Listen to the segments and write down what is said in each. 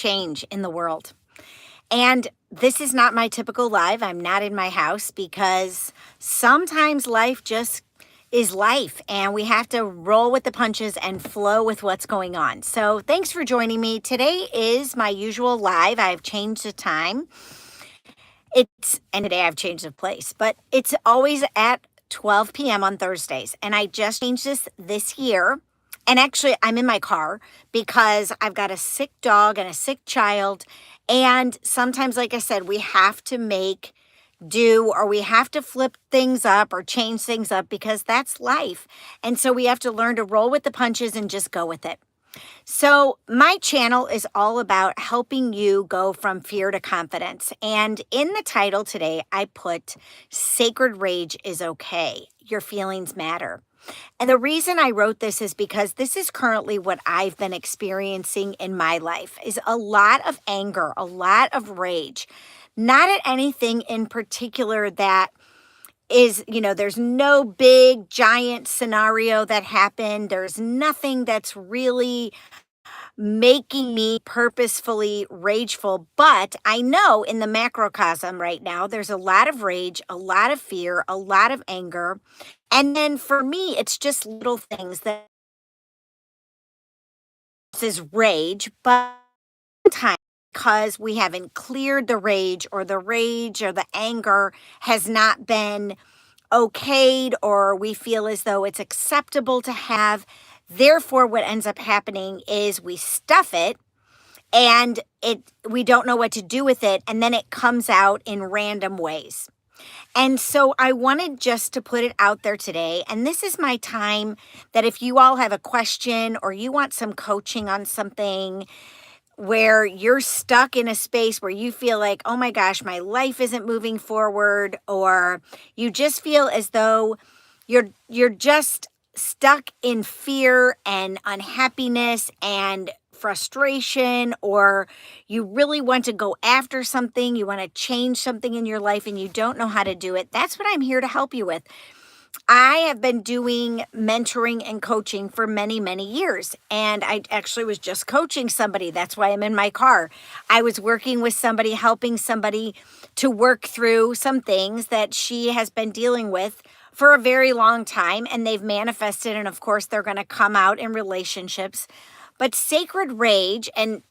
change in the world. And this is not my typical live. I'm not in my house because sometimes life just is life and we have to roll with the punches and flow with what's going on. So, thanks for joining me. Today is my usual live. I've changed the time. And today I've changed the place, but it's always at 12 p.m. on Thursdays. And I just changed this year. And actually, I'm in my car because I've got a sick dog and a sick child. And sometimes, like I said, we have to make do or we have to flip things up or change things up because that's life. And so we have to learn to roll with the punches and just go with it. So, my channel is all about helping you go from fear to confidence. And in the title today, I put Sacred Rage is Okay. Your feelings matter. And the reason I wrote this is because this is currently what I've been experiencing in my life is a lot of anger, a lot of rage, not at anything in particular that is, there's no big giant scenario that happened. There's nothing that's really making me purposefully rageful. But I know in the macrocosm right now, there's a lot of rage, a lot of fear, a lot of anger. And then for me, it's just little things that is rage, but sometimes because we haven't cleared the rage or the anger has not been okayed or we feel as though it's acceptable to have. Therefore, what ends up happening is we stuff it and we don't know what to do with it, and then it comes out in random ways. And so I wanted just to put it out there today. And this is my time that if you all have a question or you want some coaching on something where you're stuck in a space where you feel like, oh my gosh, my life isn't moving forward, or you just feel as though you're just stuck in fear and unhappiness and frustration, or you really want to go after something, you want to change something in your life and you don't know how to do it, that's what I'm here to help you with. I have been doing mentoring and coaching for many, many years. And I actually was just coaching somebody. That's why I'm in my car. I was working with somebody, helping somebody to work through some things that she has been dealing with for a very long time. And they've manifested. And of course, they're going to come out in relationships. But sacred rage, and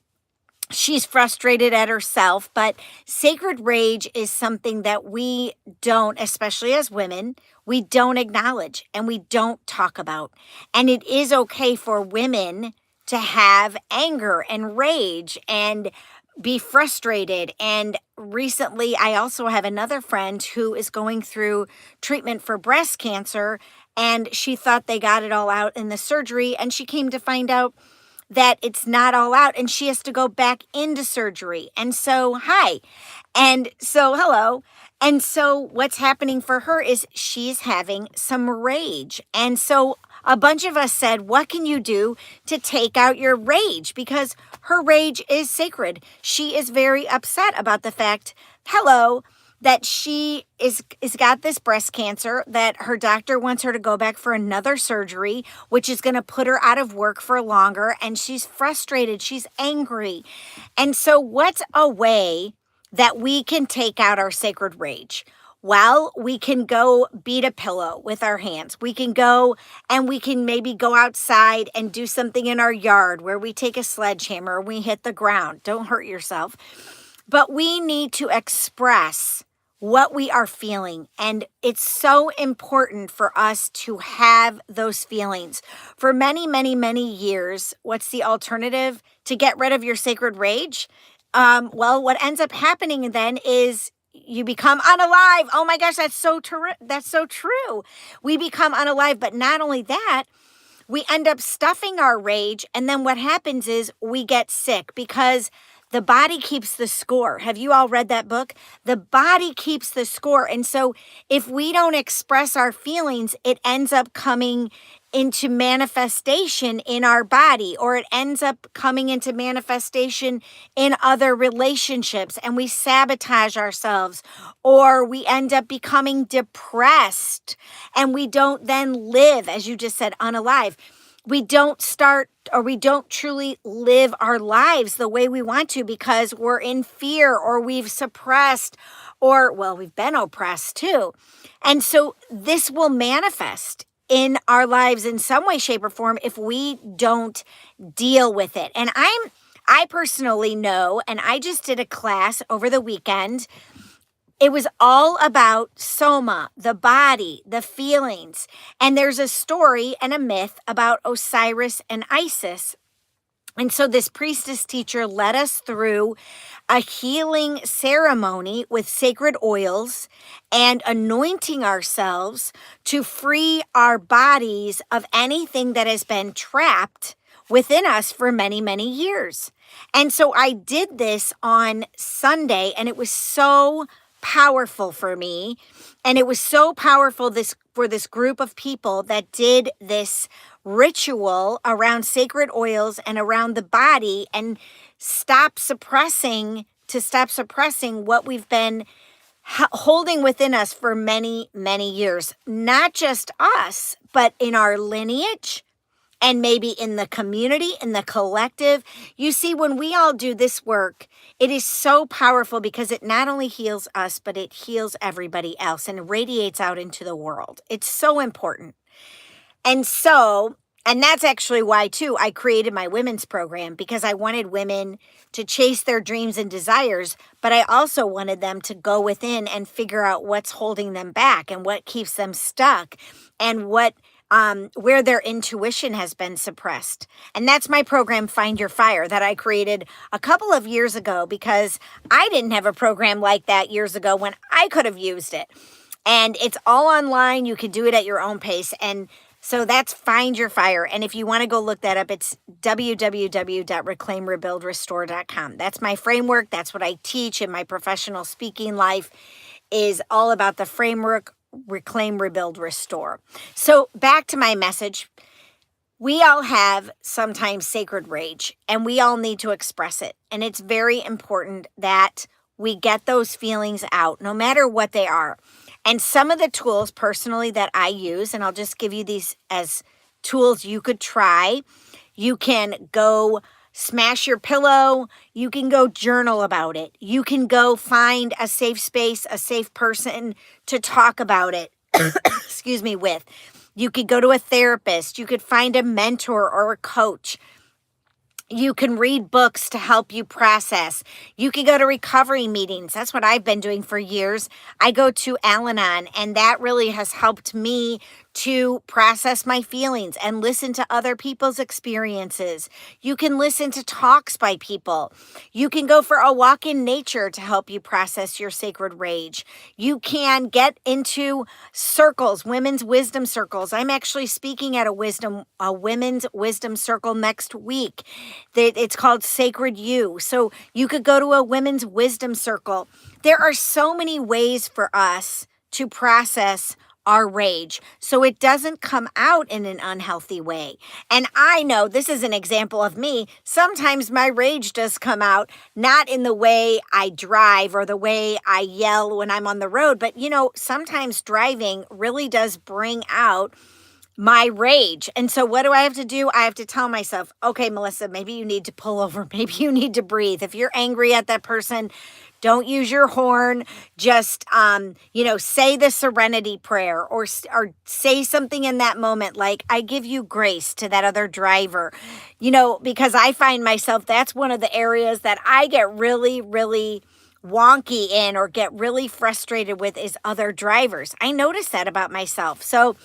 she's frustrated at herself, but sacred rage is something that we don't, especially as women, we don't acknowledge and we don't talk about. And it is okay for women to have anger and rage and be frustrated. And recently, I also have another friend who is going through treatment for breast cancer, and she thought they got it all out in the surgery, and she came to find out that it's not all out and she has to go back into surgery. And so, hi. And so, hello. And so, what's happening for her is she's having some rage. And so, a bunch of us said, what can you do to take out your rage? Because her rage is sacred. She is very upset about the fact, hello, that she is got this breast cancer, that her doctor wants her to go back for another surgery, which is going to put her out of work for longer. And she's frustrated. She's angry. And so what's a way that we can take out our sacred rage? Well, we can go beat a pillow with our hands. We can go and we can maybe go outside and do something in our yard where we take a sledgehammer and we hit the ground. Don't hurt yourself. But we need to express what we are feeling. And it's so important for us to have those feelings. For many, many, many years, what's the alternative to get rid of your sacred rage? Well, what ends up happening then is you become unalive. Oh my gosh, that's so true. That's so true. We become unalive. But not only that, we end up stuffing our rage. And then what happens is we get sick because the body keeps the score. Have you all read that book? The body keeps the score. And so if we don't express our feelings, it ends up coming into manifestation in our body, or it ends up coming into manifestation in other relationships, and we sabotage ourselves, or we end up becoming depressed and we don't then live, as you just said, unalive. we don't start or we don't truly live our lives the way we want to because we're in fear or we've suppressed or, well, we've been oppressed too. And so this will manifest in our lives in some way, shape, or form if we don't deal with it. And I personally know, and I just did a class over the weekend. It was all about soma, the body, the feelings. And there's a story and a myth about Osiris and Isis. And so this priestess teacher led us through a healing ceremony with sacred oils and anointing ourselves to free our bodies of anything that has been trapped within us for many, many years. And so I did this on Sunday, and it was so powerful for me. And it was so powerful for this group of people that did this ritual around sacred oils and around the body and stop suppressing what we've been holding within us for many, many years. Not just us, but in our lineage and maybe in the community, in the collective. You see, when we all do this work, it is so powerful because it not only heals us, but it heals everybody else and radiates out into the world. It's so important. And that's actually why, too, I created my women's program, because I wanted women to chase their dreams and desires, but I also wanted them to go within and figure out what's holding them back and what keeps them stuck and where their intuition has been suppressed. And that's my program, Find Your Fire, that I created a couple of years ago because I didn't have a program like that years ago when I could have used it. And it's all online. You can do it at your own pace. And so that's Find Your Fire. And if you want to go look that up, it's www.reclaimrebuildrestore.com. That's my framework. That's what I teach in my professional speaking life, is all about the framework, reclaim, rebuild, restore. So back to my message. We all have sometimes sacred rage, and we all need to express it. And it's very important that we get those feelings out, no matter what they are. And some of the tools personally that I use, and I'll just give you these as tools you could try. You can go smash your pillow. You can go journal about it. You can go find a safe space, a safe person to talk about it, excuse me, with. You could go to a therapist. You could find a mentor or a coach. You can read books to help you process. You can go to recovery meetings. That's what I've been doing for years. I go to Al-Anon, and that really has helped me to process my feelings and listen to other people's experiences. You can listen to talks by people. You can go for a walk in nature to help you process your sacred rage. You can get into circles, women's wisdom circles. I'm actually speaking at a women's wisdom circle next week. It's called Sacred You. So you could go to a women's wisdom circle. There are so many ways for us to process our rage so it doesn't come out in an unhealthy way. And I know this is an example of me. Sometimes my rage does come out, not in the way I drive or the way I yell when I'm on the road, but sometimes driving really does bring out my rage. And so what do I have to do? I have to tell myself, okay, Melissa, maybe you need to pull over. Maybe you need to breathe. If you're angry at that person, don't use your horn. Just, say the serenity prayer or say something in that moment like, I give you grace to that other driver, because I find myself, that's one of the areas that I get really, really wonky in or get really frustrated with is other drivers. I notice that about myself. So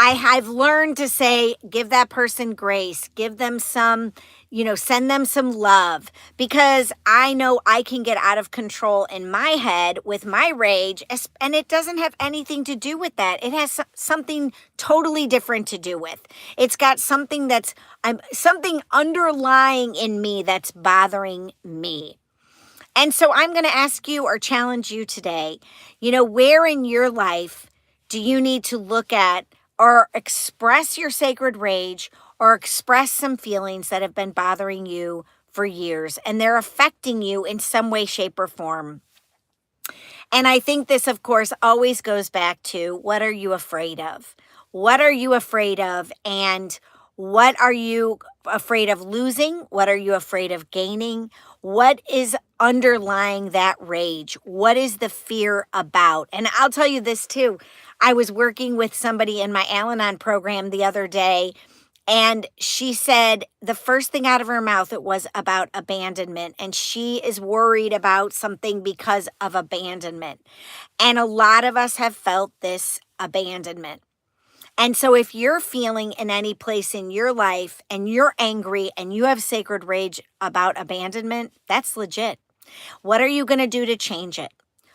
I've learned to say, give that person grace, give them some, send them some love, because I know I can get out of control in my head with my rage, and it doesn't have anything to do with that. It has something totally different to do with. It's got something something underlying in me that's bothering me. And so I'm going to ask you or challenge you today, where in your life do you need to look at or express your sacred rage or express some feelings that have been bothering you for years and they're affecting you in some way, shape, or form? And I think this, of course, always goes back to, what are you afraid of? What are you afraid of? And What are you afraid of losing? What are you afraid of gaining? What is underlying that rage? What is the fear about? And I'll tell you this too. I was working with somebody in my Al Anon program the other day, and she said the first thing out of her mouth, it was about abandonment. And she is worried about something because of abandonment. And a lot of us have felt this abandonment. And so if you're feeling in any place in your life and you're angry and you have sacred rage about abandonment, that's legit. What are you going to do to change it?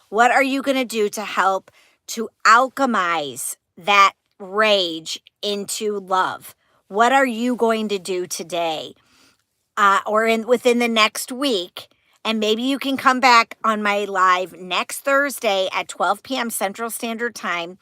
What are you going to do to help to alchemize that rage into love? What are you going to do today within the next week? And maybe you can come back on my live next Thursday at 12 p.m. Central Standard Time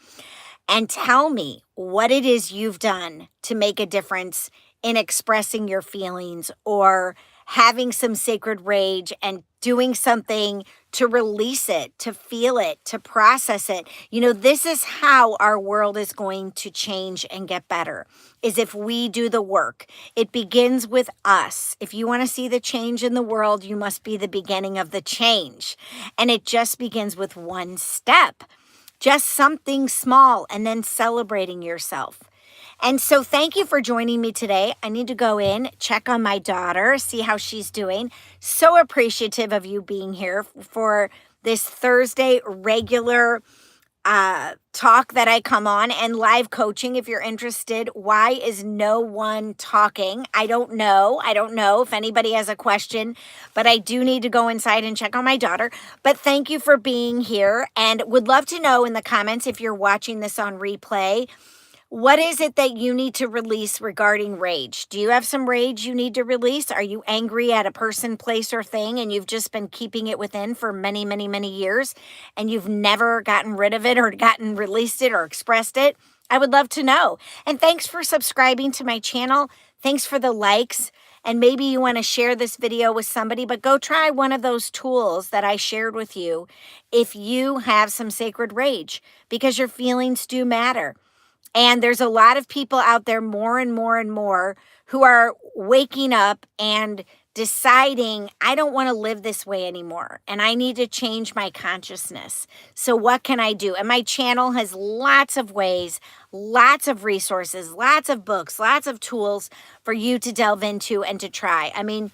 and tell me what it is you've done to make a difference in expressing your feelings or having some sacred rage and doing something to release it, to feel it, to process it. You know, this is how our world is going to change and get better, is if we do the work. It begins with us. If you want to see the change in the world, you must be the beginning of the change. And it just begins with one step. Just something small, and then celebrating yourself. And so thank you for joining me today. I need to go in, check on my daughter, see how she's doing. So appreciative of you being here for this Thursday regular talk that I come on, and live coaching if you're interested. Why is no one talking? I don't know. I don't know if anybody has a question, but I do need to go inside and check on my daughter. But thank you for being here, and would love to know in the comments, if you're watching this on replay, what is it that you need to release regarding rage? Do you have some rage you need to release? Are you angry at a person, place, or thing, and you've just been keeping it within for many, many, many years, and you've never gotten rid of it or gotten released it or expressed it? I would love to know. And thanks for subscribing to my channel. Thanks for the likes. And maybe you want to share this video with somebody, but go try one of those tools that I shared with you if you have some sacred rage, because your feelings do matter. And there's a lot of people out there, more and more and more, who are waking up and deciding, I don't want to live this way anymore, and I need to change my consciousness. So what can I do? And my channel has lots of ways, lots of resources, lots of books, lots of tools for you to delve into and to try. I mean,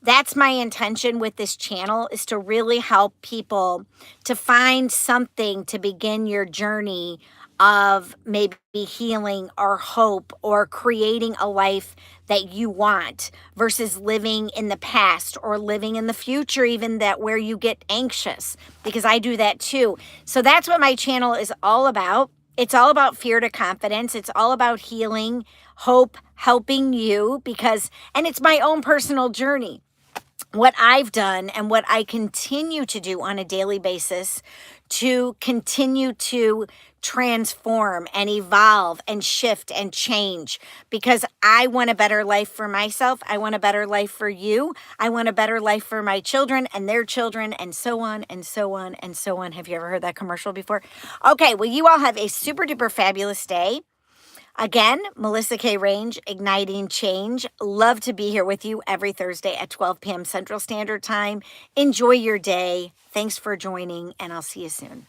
that's my intention with this channel, is to really help people to find something to begin your journey of maybe healing or hope or creating a life that you want, versus living in the past or living in the future, even that where you get anxious, because I do that too. So that's what my channel is all about. It's all about fear to confidence. It's all about healing, hope, helping you, and it's my own personal journey. What I've done and what I continue to do on a daily basis to continue to transform and evolve and shift and change, because I want a better life for myself. I want a better life for you. I want a better life for my children and their children, and so on and so on and so on. Have you ever heard that commercial before? Okay, well, you all have a super duper fabulous day. Again, Melissa K. Range, Igniting Change. Love to be here with you every Thursday at 12 p.m. Central Standard Time. Enjoy your day. Thanks for joining, and I'll see you soon.